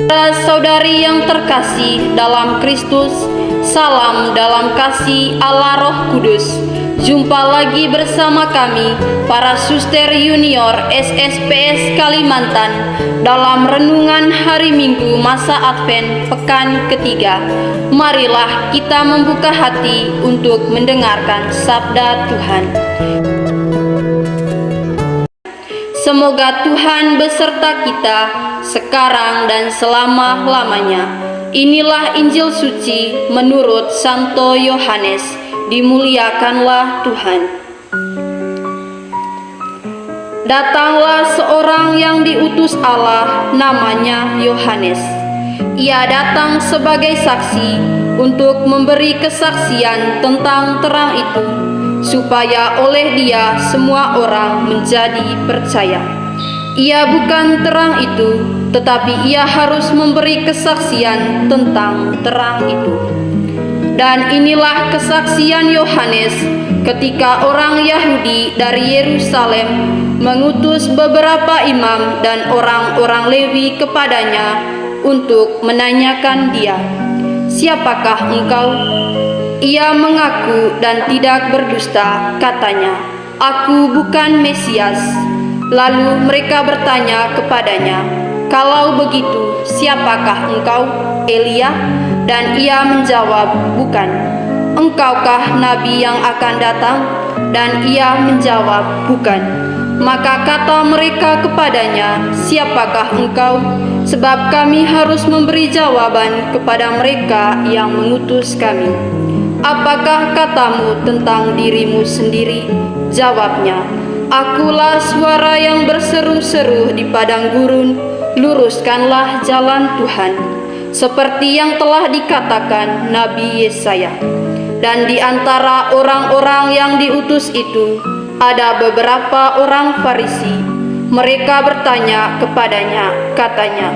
Saudari yang terkasih dalam Kristus, salam dalam kasih Allah Roh Kudus. Jumpa lagi bersama kami, para suster junior SSPS Kalimantan, dalam renungan hari Minggu masa Advent pekan ketiga. Marilah kita membuka hati untuk mendengarkan sabda Tuhan. Semoga Tuhan beserta kita sekarang dan selama-lamanya. Inilah Injil suci menurut Santo Yohanes. Dimuliakanlah Tuhan. Datanglah seorang yang diutus Allah, namanya Yohanes. Ia datang sebagai saksi untuk memberi kesaksian tentang terang itu, supaya oleh dia semua orang menjadi percaya. Ia bukan terang itu, tetapi ia harus memberi kesaksian tentang terang itu. Dan inilah kesaksian Yohanes ketika orang Yahudi dari Yerusalem mengutus beberapa imam dan orang-orang Lewi kepadanya untuk menanyakan dia, "Siapakah engkau?" Ia mengaku dan tidak berdusta, katanya, "Aku bukan Mesias." Lalu mereka bertanya kepadanya, "Kalau begitu, siapakah engkau, Elia?" Dan ia menjawab, "Bukan." "Engkaukah nabi yang akan datang?" Dan ia menjawab, "Bukan." Maka kata mereka kepadanya, "Siapakah engkau? Sebab kami harus memberi jawaban kepada mereka yang mengutus kami. Apakah katamu tentang dirimu sendiri?" Jawabnya, "Akulah suara yang berseru-seru di padang gurun, luruskanlah jalan Tuhan." Seperti yang telah dikatakan Nabi Yesaya. Dan di antara orang-orang yang diutus itu ada beberapa orang Farisi. Mereka bertanya kepadanya, katanya,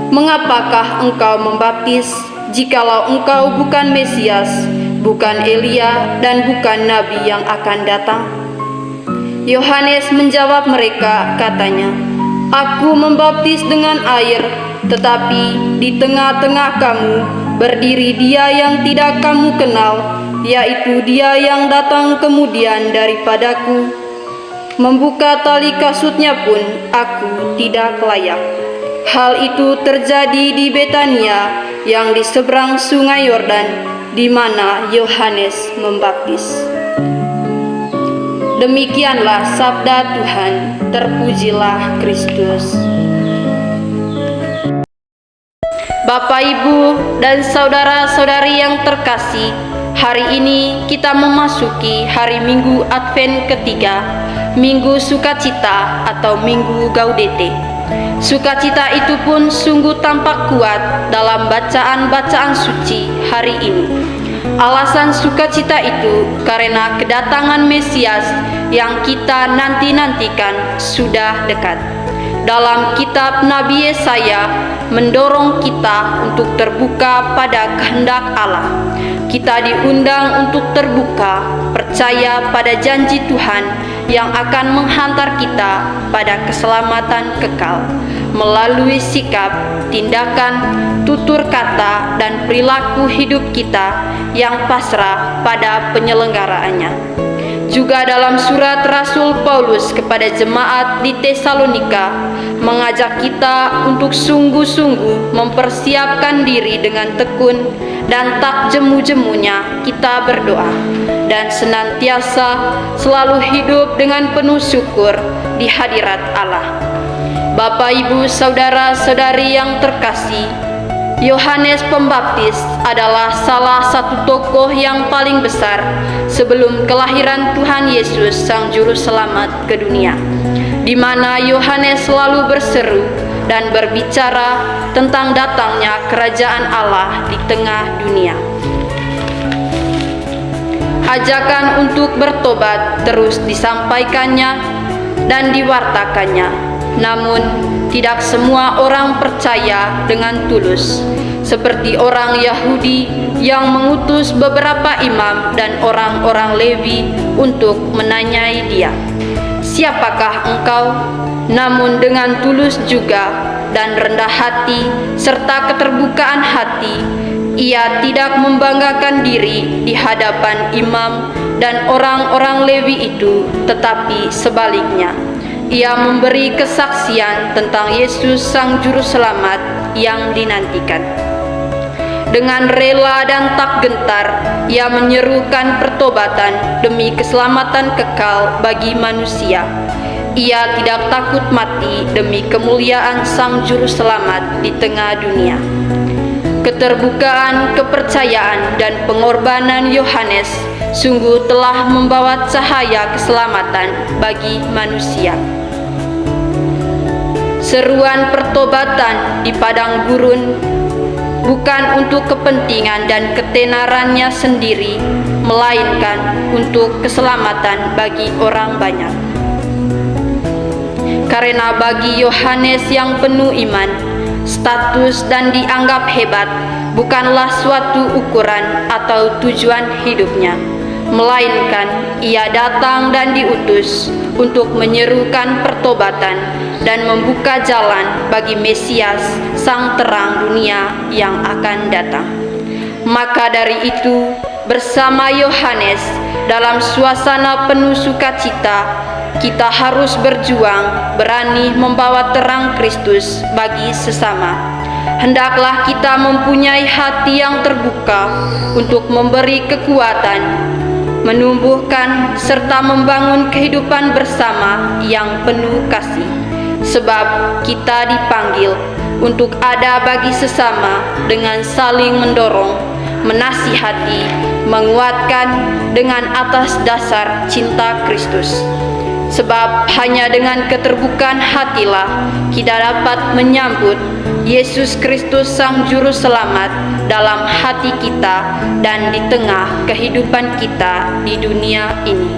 "Mengapakah engkau membaptis, jikalau engkau bukan Mesias, bukan Elia, dan bukan Nabi yang akan datang?" Yohanes menjawab mereka, katanya, "Aku membaptis dengan air, tetapi di tengah-tengah kamu berdiri Dia yang tidak kamu kenal, yaitu Dia yang datang kemudian daripadaku. Membuka tali kasutnya pun aku tidak layak." Hal itu terjadi di Betania yang di seberang sungai Yordan, di mana Yohanes membaptis. Demikianlah sabda Tuhan. Terpujilah Kristus. Bapak, Ibu, dan saudara-saudari yang terkasih, hari ini kita memasuki hari Minggu Advent ketiga, Minggu Sukacita atau Minggu Gaudete. Sukacita itu pun sungguh tampak kuat dalam bacaan-bacaan suci hari ini. Alasan sukacita itu karena kedatangan Mesias yang kita nanti-nantikan sudah dekat. Dalam kitab Nabi Yesaya mendorong kita untuk terbuka pada kehendak Allah. Kita diundang untuk terbuka, percaya pada janji Tuhan yang akan menghantar kita pada keselamatan kekal melalui sikap, tindakan, tutur kata, dan perilaku hidup kita yang pasrah pada penyelenggaraannya. Juga dalam surat Rasul Paulus kepada jemaat di Tesalonika mengajak kita untuk sungguh-sungguh mempersiapkan diri dengan tekun dan tak jemu-jemunya kita berdoa dan senantiasa selalu hidup dengan penuh syukur di hadirat Allah. Bapak, Ibu, saudara-saudari yang terkasih, Yohanes Pembaptis adalah salah satu tokoh yang paling besar sebelum kelahiran Tuhan Yesus Sang Juru Selamat ke dunia, di mana Yohanes selalu berseru dan berbicara tentang datangnya kerajaan Allah di tengah dunia. Ajakan untuk bertobat terus disampaikannya dan diwartakannya. Namun, tidak semua orang percaya dengan tulus, seperti orang Yahudi yang mengutus beberapa imam dan orang-orang Lewi untuk menanyai dia, "Siapakah engkau?" Namun dengan tulus juga dan rendah hati serta keterbukaan hati, ia tidak membanggakan diri di hadapan imam dan orang-orang Lewi itu, tetapi sebaliknya, ia memberi kesaksian tentang Yesus Sang Juru Selamat yang dinantikan. Dengan rela dan tak gentar, ia menyerukan pertobatan demi keselamatan kekal bagi manusia. Ia tidak takut mati demi kemuliaan Sang Juru Selamat di tengah dunia. Keterbukaan, kepercayaan, dan pengorbanan Yohanes sungguh telah membawa cahaya keselamatan bagi manusia. Seruan pertobatan di padang gurun bukan untuk kepentingan dan ketenarannya sendiri, melainkan untuk keselamatan bagi orang banyak. Karena bagi Yohanes yang penuh iman, status dan dianggap hebat bukanlah suatu ukuran atau tujuan hidupnya, melainkan ia datang dan diutus untuk menyerukan pertobatan dan membuka jalan bagi Mesias, sang terang dunia yang akan datang. Maka dari itu, bersama Yohanes, dalam suasana penuh sukacita, kita harus berjuang, berani membawa terang Kristus bagi sesama. Hendaklah kita mempunyai hati yang terbuka untuk memberi kekuatan, menumbuhkan serta membangun kehidupan bersama yang penuh kasih. Sebab kita dipanggil untuk ada bagi sesama dengan saling mendorong, menasihati, menguatkan dengan atas dasar cinta Kristus. Sebab hanya dengan keterbukaan hatilah kita dapat menyambut Yesus Kristus Sang Juru Selamat dalam hati kita dan di tengah kehidupan kita di dunia ini.